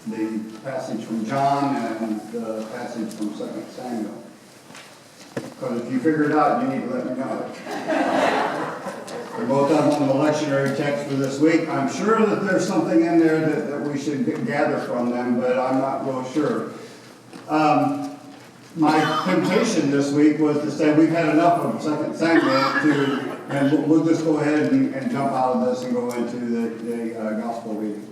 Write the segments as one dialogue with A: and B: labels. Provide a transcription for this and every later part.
A: the passage from John and the passage from 2 Samuel. Because if you figure it out, you need to let me know. They're both up on the lectionary text for this week. I'm sure that there's something in there that we should gather from them, but I'm not real sure. My temptation this week was to say we've had enough of 2 Samuel and we'll just go ahead and jump out of this and go into the gospel reading.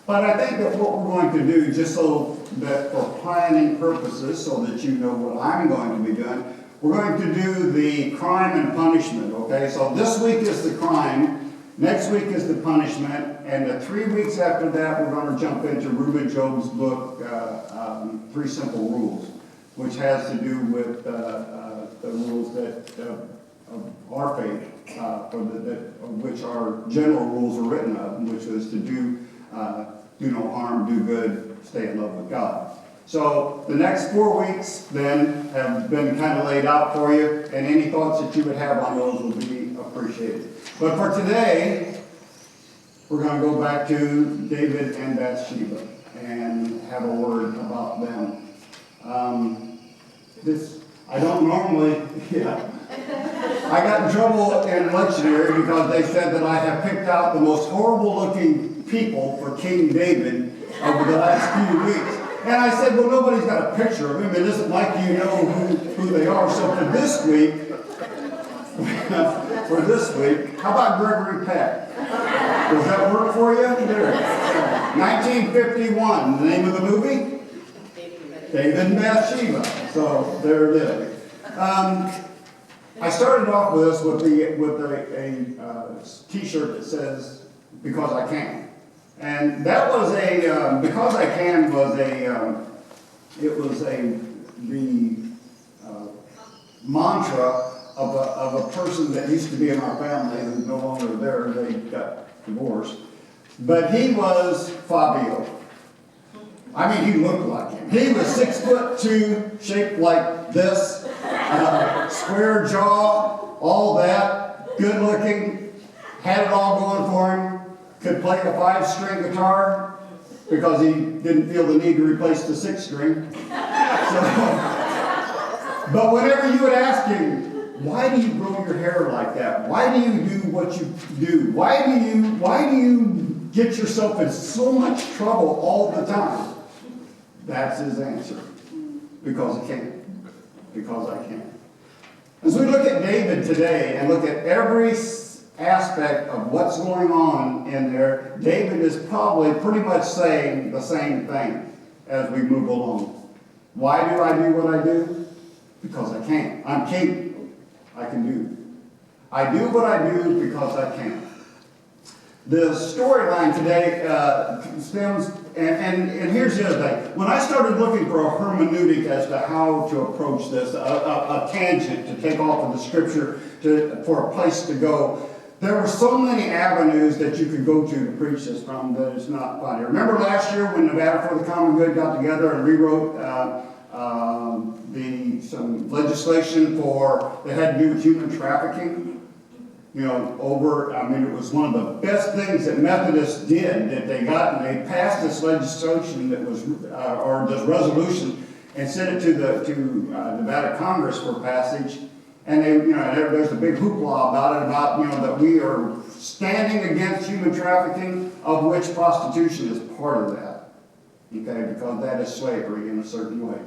A: But I think that what we're going to do, just so that for planning purposes, so that you know what I'm going to be doing, we're going to do the crime and punishment, okay? So this week is the crime, next week is the punishment, and the 3 weeks after that, we're going to jump into Reuben Job's book, 3 Simple Rules, which has to do with the rules that of our faith, of which our general rules are written of, which is to do no harm, do good, stay in love with God. So the next 4 weeks then have been kind of laid out for you, and any thoughts that you would have on those will be appreciated. But for today, we're going to go back to David and Bathsheba and have a word about them. I don't normally, I got in trouble in lectionary because they said that I have picked out the most horrible looking people for King David over the last few weeks. And I said, well, nobody's got a picture of him. It isn't like you know who they are. So for this week, how about Gregory Peck? Does that work for you? There. 1951, the name of the movie? David and Bathsheba. So there it is. I started off with this with a T-shirt that says "Because I Can," and that was a "Because I Can" was the mantra of a person that used to be in our family who's no longer there. They got divorced, but he was Fabio. I mean, he looked like him. He was 6'2", shaped like this, square jaw, all that, good looking, had it all going for him, could play a 5-string guitar because he didn't feel the need to replace the 6-string. But whenever you would ask him, why do you grow your hair like that? Why do you do what you do? Why do you get yourself in so much trouble all the time? That's his answer. Because I can. Because I can. As we look at David today and look at every aspect of what's going on in there, David is probably pretty much saying the same thing as we move along. Why do I do what I do? Because I can. I'm capable. I can do. I do what I do because I can. The storyline today stems, and here's the other thing. When I started looking for a hermeneutic as to how to approach this, a tangent to take off of the scripture for a place to go, there were so many avenues that you could go to preach this from that it's not funny. Remember last year when Nevada for the Common Good got together and rewrote some legislation that had to do with human trafficking? You know, it was one of the best things that Methodists did, that they got, and they passed this legislation that was, or this resolution, and sent it to Nevada Congress for passage. And there's a big hoopla about it, that we are standing against human trafficking, of which prostitution is part of that. Okay, because that is slavery in a certain way.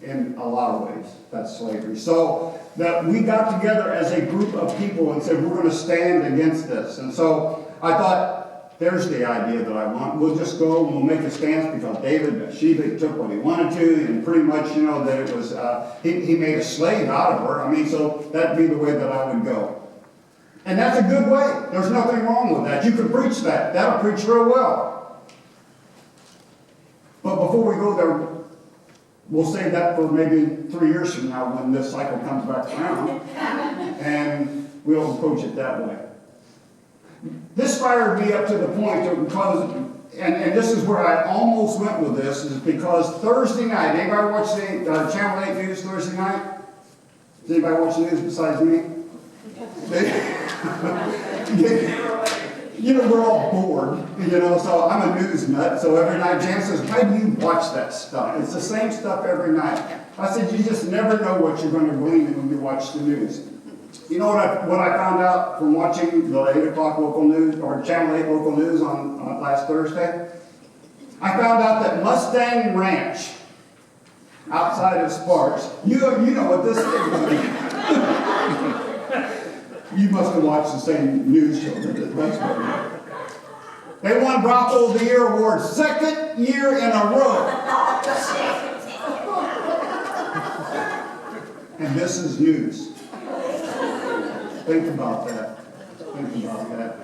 A: In a lot of ways, that's slavery. So that we got together as a group of people and said, we're going to stand against this. And so I thought, there's the idea that I want. We'll just go and we'll make a stance because David, Bathsheba took what he wanted to, and pretty much, that it was, he made a slave out of her. So that'd be the way that I would go. And that's a good way. There's nothing wrong with that. You can preach that. That'll preach real well. But before we go there, we'll save that for maybe 3 years from now when this cycle comes back around, and we'll approach it that way. This fired me up to the point because, and this is where I almost went with this, is because Thursday night, anybody watch the Channel 8 News Thursday night? Does anybody watch the news besides me? we're all bored, so I'm a news nut, so every night Jan says, why do you watch that stuff? It's the same stuff every night. I said, you just never know what you're going to glean when you watch the news. You know what I found out from watching the 8 o'clock local news, or Channel 8 local news on last Thursday? I found out that Mustang Ranch, outside of Sparks, you know what this is. You must have watched the same news show. That's what they won Brothel of the Year award, 2nd year in a row. And this is news. Think about that. Think about that.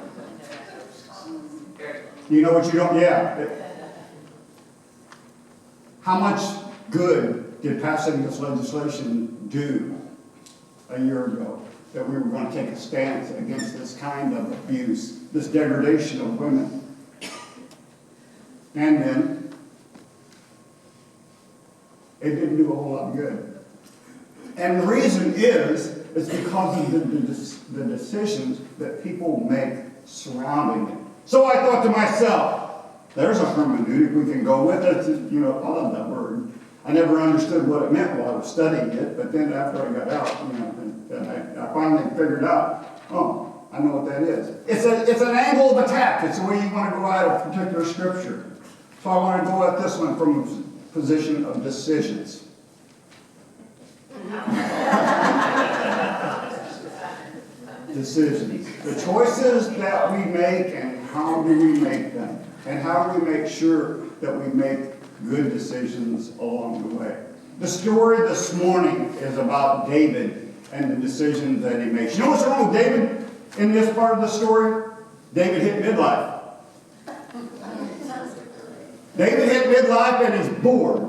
A: You know what you don't? Yeah. How much good did passing this legislation do a year ago? That we were going to take a stance against this kind of abuse, this degradation of women. And then, it didn't do a whole lot of good. And the reason is because of the decisions that people make surrounding it. So I thought to myself, there's a hermeneutic we can go with. It's, I love that word. I never understood what it meant while I was studying it, but then after I got out, and I finally figured out, oh, I know what that is. It's an angle of attack. It's the way you want to go at a particular scripture. So I want to go at this one from a position of decisions. Decisions. The choices that we make, and how do we make them? And how do we make sure that we make good decisions along the way? The story this morning is about David and the decisions that he makes. You know what's wrong with David in this part of the story? David hit midlife. David hit midlife and he's bored.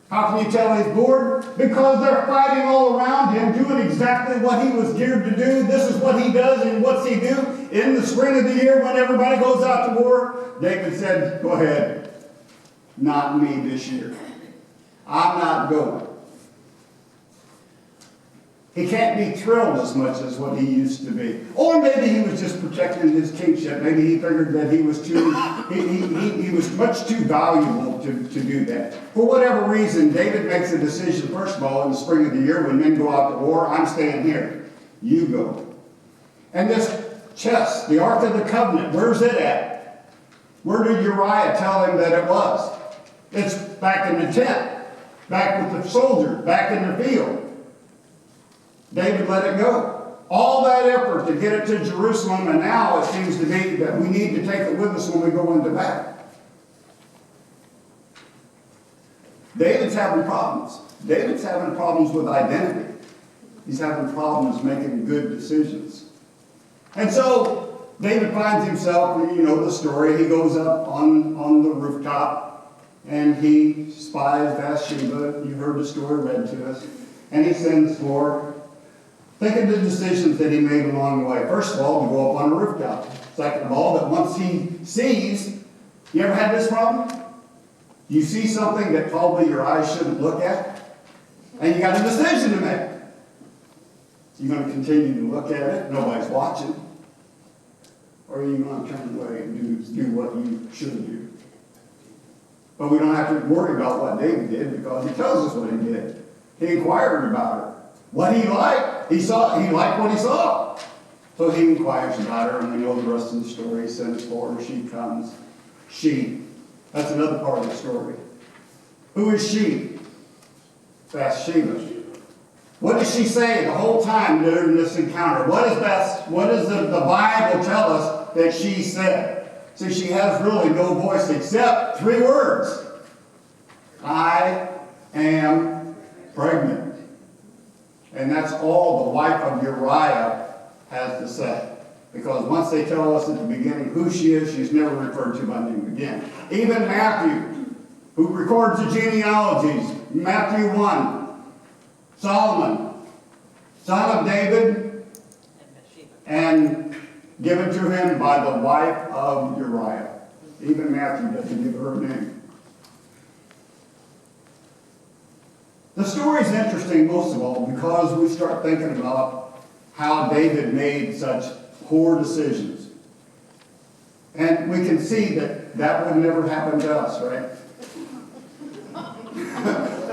A: How can you tell he's bored? Because they're fighting all around him, doing exactly what he was geared to do. This is what he does, and what's he do? In the spring of the year, when everybody goes out to war, David said, go ahead. Not me this year. I'm not going. He can't be thrilled as much as what he used to be. Or maybe he was just protecting his kingship. Maybe he figured that he was he was much too valuable to do that. For whatever reason, David makes a decision, first of all, in the spring of the year when men go out to war, I'm staying here. You go. And this chest, the Ark of the Covenant, where's it at? Where did Uriah tell him that it was? It's back in the tent, back with the soldiers, back in the field. David let it go. All that effort to get it to Jerusalem, and now it seems to be that we need to take it with us when we go into battle. David's having problems. David's having problems with identity. He's having problems making good decisions. And so David finds himself, you know the story, he goes up on the rooftop and he spies Bathsheba. You heard the story read to us. And he sends for. Think of the decisions that he made along the way. First of all, to go up on a rooftop. Second of all, that once he sees, you ever had this problem? You see something that probably your eyes shouldn't look at, and you got a decision to make. You're going to continue to look at it, nobody's watching, or are you going to turn away and do what you should do? But we don't have to worry about what David did because he tells us what he did. He inquired about her. What he liked, he liked what he saw. So he inquires about her, and we know the rest of the story. He sends for her, she comes. She, that's another part of the story. Who is she? Bathsheba. What does she say the whole time during this encounter? What does the Bible tell us that she said? See, she has really no voice except 3 words. I am pregnant. And that's all the wife of Uriah has to say. Because once they tell us at the beginning who she is, she's never referred to by name again. Even Matthew, who records the genealogies, Matthew 1, Solomon, son of David, and given to him by the wife of Uriah. Even Matthew doesn't give her a name. The story is interesting, most of all, because we start thinking about how David made such poor decisions. And we can see that that would never happen to us, right?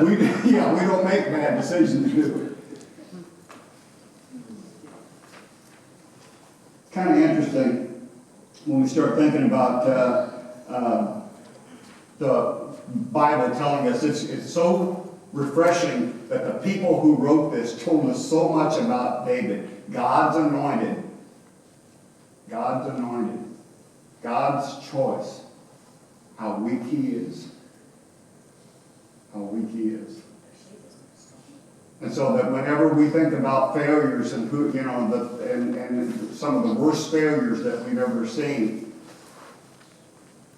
A: we don't make bad decisions, do we? Kind of interesting when we start thinking about the Bible telling us it's so refreshing that the people who wrote this told us so much about David. God's anointed. God's anointed. God's choice. How weak he is. How weak he is. And so that whenever we think about failures and who, and some of the worst failures that we've ever seen,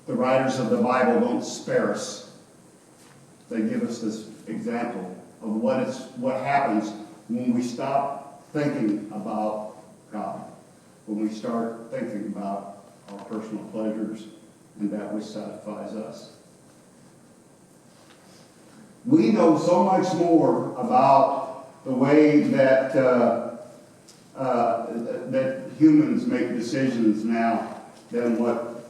A: the writers of the Bible don't spare us. They give us this example of what happens when we stop thinking about God, when we start thinking about our personal pleasures and that which satisfies us. We know so much more about the way that that humans make decisions now than what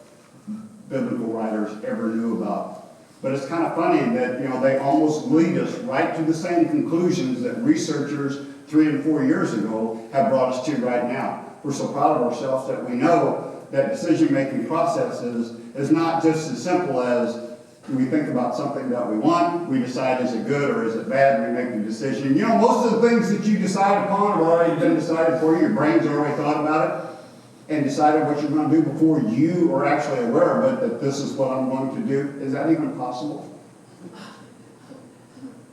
A: biblical writers ever knew about. But it's kind of funny that they almost lead us right to the same conclusions that researchers 3 and 4 years ago have brought us to right now. We're so proud of ourselves that we know that decision-making processes is not just as simple as we think about something that we want, we decide is it good or is it bad, we make the decision. Most of the things that you decide upon have already been decided for you. Your brain's already thought about it and decided what you're going to do before you are actually aware of it, that this is what I'm going to do. Is that even possible?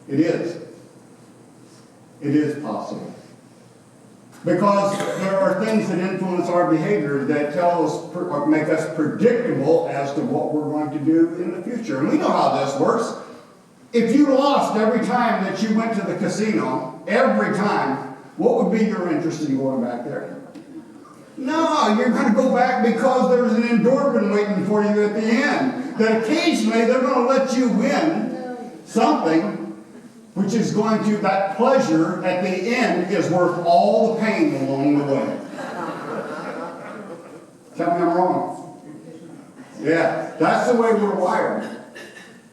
A: It is. It is possible. Because there are things that influence our behavior that tell us or make us predictable as to what we're going to do in the future. And we know how this works. If you lost every time that you went to the casino, every time, what would be your interest in going back there? No, you're going to go back because there's an endorphin waiting for you at the end. That occasionally they're going to let you win something, which is going to, that pleasure at the end is worth all the pain along the way. Tell me I'm wrong. Yeah, that's the way we're wired.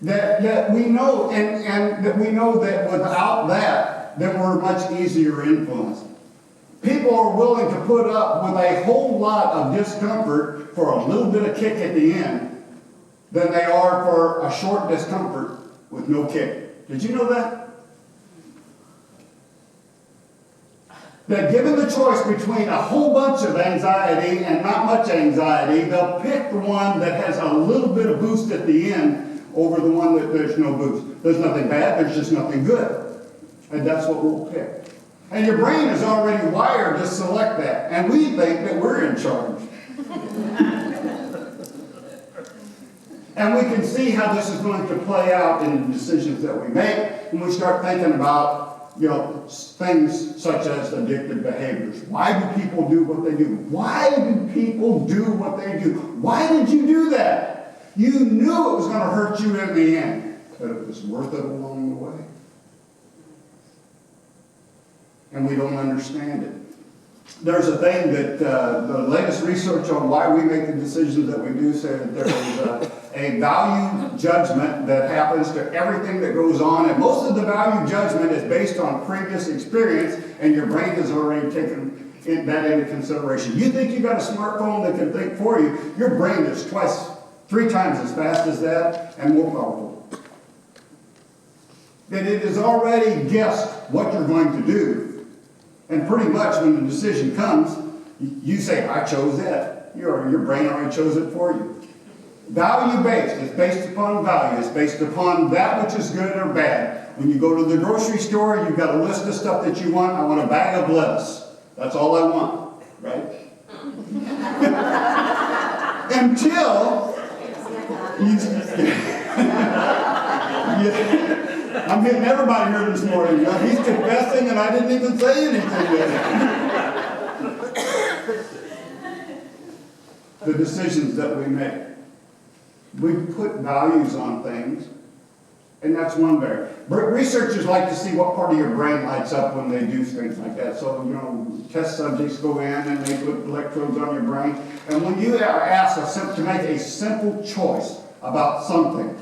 A: That we know, and that we know that without that we're much easier influenced. People are willing to put up with a whole lot of discomfort for a little bit of kick at the end than they are for a short discomfort with no kick. Did you know that? That given the choice between a whole bunch of anxiety and not much anxiety, they'll pick the one that has a little bit of boost at the end over the one that there's no boost. There's nothing bad, there's just nothing good. And that's what we'll pick. And your brain is already wired to select that. And we think that we're in charge. And we can see how this is going to play out in the decisions that we make when we start thinking about things such as addictive behaviors. Why do people do what they do? Why do people do what they do? Why did you do that? You knew it was going to hurt you in the end, but it was worth it along the way. And we don't understand it. There's a thing that the latest research on why we make the decisions that we do say that there is a value judgment that happens to everything that goes on, and most of the value judgment is based on previous experience, and your brain has already taken that into consideration. You think you've got a smartphone that can think for you, your brain is 3 times as fast as that and more powerful. That it has already guessed what you're going to do. And pretty much when the decision comes, you say, I chose that. Your brain already chose it for you. Value-based. It's based upon value. It's based upon that which is good or bad. When you go to the grocery store, you've got a list of stuff that you want. I want a bag of lettuce. That's all I want, right? Until I'm getting everybody here this morning. He's confessing and I didn't even say anything yet. The decisions that we make. We put values on things And that's one there. Researchers like to see what part of your brain lights up when they do things like that. So, test subjects go in and they put electrodes on your brain. And when you are asked to make a simple choice about something,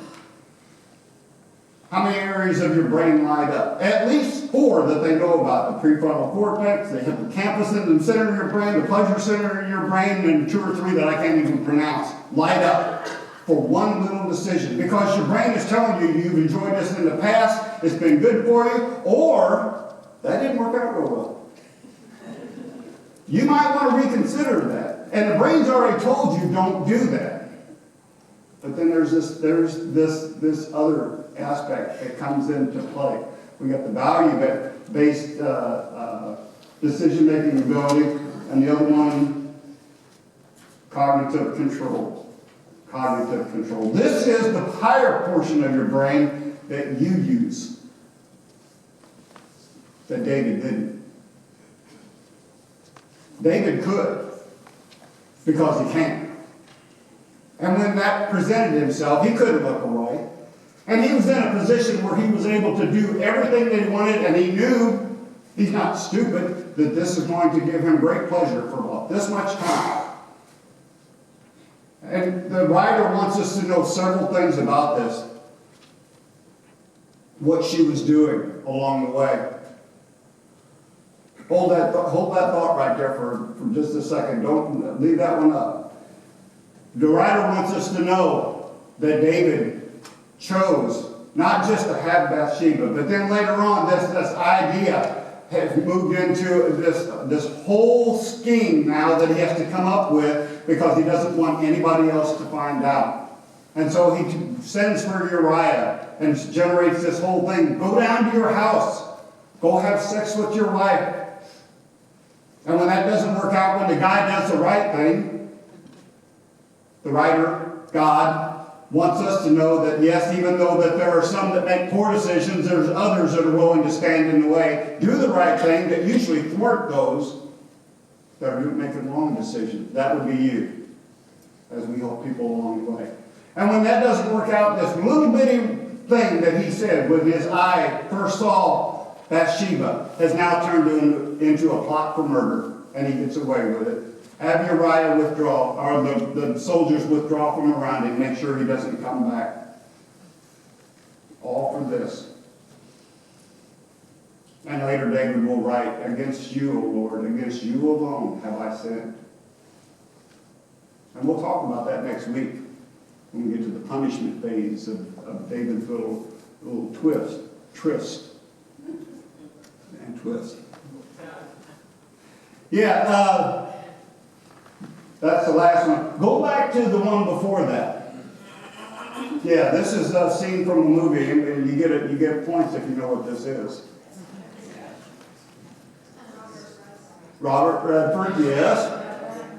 A: how many areas of your brain light up? At least 4 that they know about. The prefrontal cortex, the hippocampus in the center of your brain, the pleasure center of your brain, and 2 or 3 that I can't even pronounce light up for one little decision. Because your brain is telling you you've enjoyed this in the past, it's been good for you, or that didn't work out real well. You might want to reconsider that. And the brain's already told you don't do that. But then there's this other aspect that comes into play. We got the value-based decision-making ability, and the other one, cognitive control. Cognitive control. This is the higher portion of your brain that you use, that David didn't. David could, because he can't. And when that presented himself, he couldn't look away. And he was in a position where he was able to do everything that he wanted, and he knew, he's not stupid, that this is going to give him great pleasure for about this much time. And the writer wants us to know several things about this. What she was doing along the way. Hold that thought right there for just a second. Don't leave that one up. The writer wants us to know that David chose not just to have Bathsheba, but then later on this idea has moved into this whole scheme now that he has to come up with because he doesn't want anybody else to find out. And so he sends for Uriah and generates this whole thing. Go down to your house. Go have sex with your wife. And when that doesn't work out, when the guy does the right thing, the writer, God, wants us to know that yes, even though that there are some that make poor decisions, there's others that are willing to stand in the way, do the right thing, that usually thwart those that are making wrong decisions. That would be you, as we help people along the way. And when that doesn't work out, this little bitty thing that he said with his eye first saw Bathsheba has now turned into a plot for murder, and he gets away with it. Have Uriah withdraw, or the soldiers withdraw from around him, make sure he doesn't come back. All for this. And later David will write, against you, O Lord, against you alone have I sinned. And we'll talk about that next week when we get to the punishment phase of David's little twist. Yeah, that's the last one. Go back to the one before that. Yeah, this is a scene from a movie, and you get points if you know what this is. Robert Redford, yes.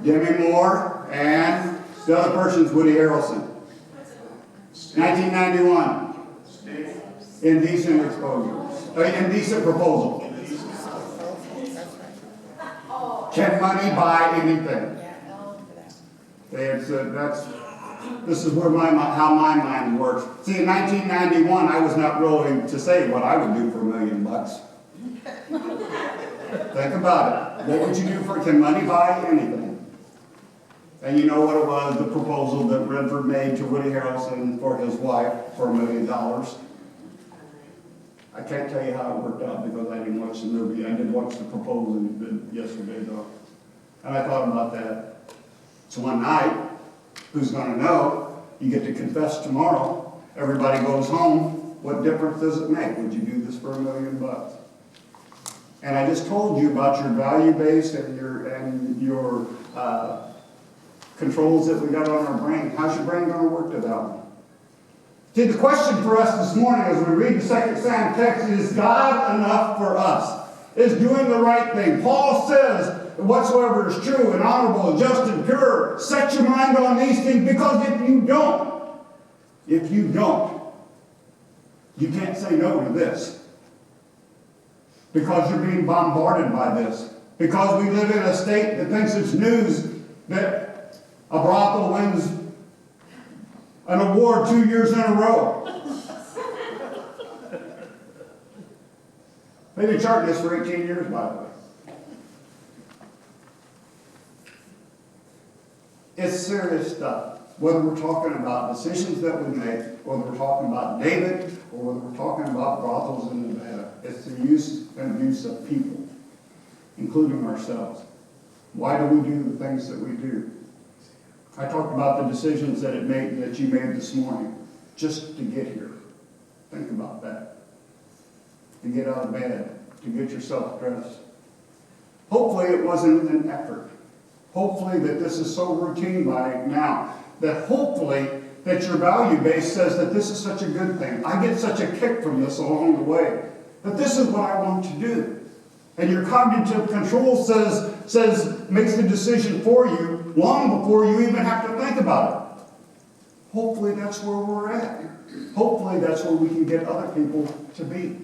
A: Demi Moore, and the other person's Woody Harrelson. 1991. Indecent exposure. Indecent proposal. Can money buy anything? This is where how my mind works. See, in 1991, I was not willing to say what I would do for $1 million. Think about it. What would you do can money buy anything? And you know what it was, the proposal that Redford made to Woody Harrelson for his wife for $1 million. I can't tell you how it worked out because I didn't watch the movie. I did watch the proposal yesterday, though. And I thought about that. So one night, who's going to know? You get to confess tomorrow. Everybody goes home. What difference does it make? Would you do this for $1 million? And I just told you about your value-based and your controls that we got on our brain. How's your brain going to work to that one? See, the question for us this morning as we read the 2 Samuel text is God enough for us? Is doing the right thing? Paul says, whatsoever is true and honorable and just and pure, set your mind on these things, because if you don't, you can't say no to this. Because you're being bombarded by this. Because we live in a state that thinks it's news that a brothel wins an award 2 years in a row. They've been charting this for 18 years, by the way. It's serious stuff. Whether we're talking about decisions that we make, whether we're talking about David, or whether we're talking about brothels in Nevada, it's the use and abuse of people, including ourselves. Why do we do the things that we do? I talked about the decisions that you made this morning, just to get here. Think about that. To get out of bed, to get yourself dressed. Hopefully it wasn't an effort. Hopefully that this is so routine by now that hopefully that your value base says that this is such a good thing. I get such a kick from this along the way. That this is what I want to do. And your cognitive control makes the decision for you long before you even have to think about it. Hopefully that's where we're at. Hopefully that's where we can get other people to be.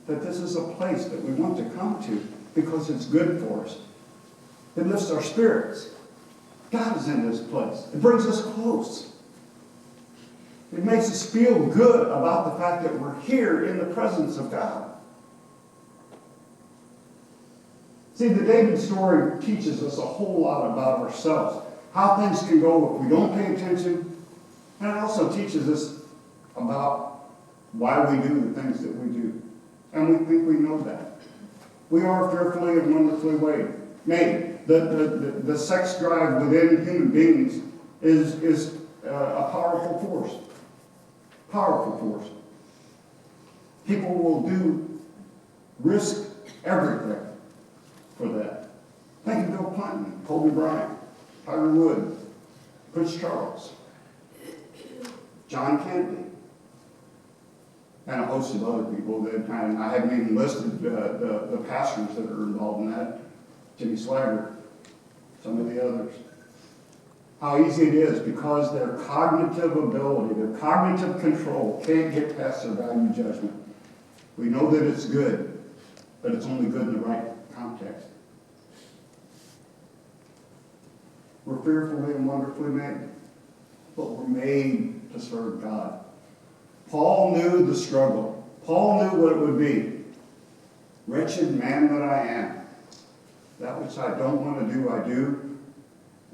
A: That this is a place that we want to come to because it's good for us. It lifts our spirits. God is in this place. It brings us close. It makes us feel good about the fact that we're here in the presence of God. See, the David story teaches us a whole lot about ourselves, how things can go if we don't pay attention, and it also teaches us about why we do the things that we do. And we think we know that. We are fearfully and wonderfully made. The sex drive within human beings is a powerful force. Powerful force. People will risk everything for that. Think of Bill Clinton, Kobe Bryant, Tiger Woods, Prince Charles, John Kennedy, and a host of other people that, and I haven't even listed the pastors that are involved in that, Jimmy Swaggart, some of the others. How easy it is because their cognitive ability, their cognitive control can't get past their value judgment. We know that it's good, but it's only good in the right context. We're fearfully and wonderfully made, but we're made to serve God. Paul knew the struggle. Paul knew what it would be. Wretched man that I am. That which I don't want to do, I do.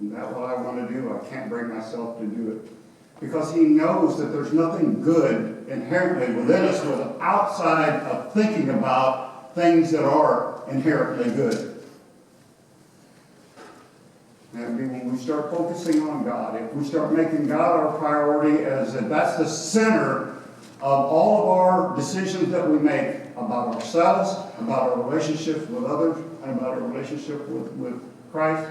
A: And that what I want to do, I can't bring myself to do it. Because he knows that there's nothing good inherently within us outside of thinking about things that are inherently good. And when we start focusing on God, if we start making God our priority, as if that's the center of all of our decisions that we make about ourselves, about our relationships with others, and about our relationship with Christ,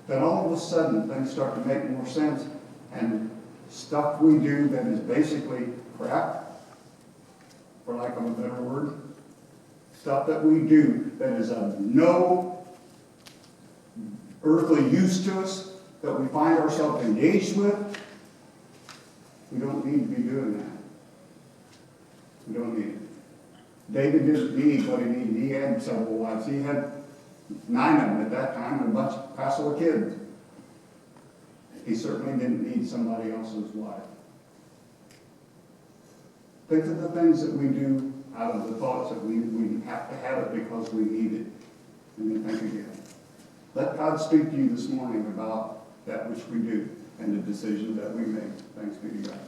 A: then all of a sudden things start to make more sense, and stuff we do that is basically crap, for lack of a better word, stuff that we do that is of no earthly use to us, that we find ourselves engaged with, we don't need to be doing that. We don't need it. David didn't need what he needed. He had several wives. He had 9 of them at that time and a bunch of passel kids. He certainly didn't need somebody else's wife. Think of the things that we do out of the thoughts that we have to have it because we need it. And then think again. Let God speak to you this morning about that which we do and the decisions that we make. Thanks be to God.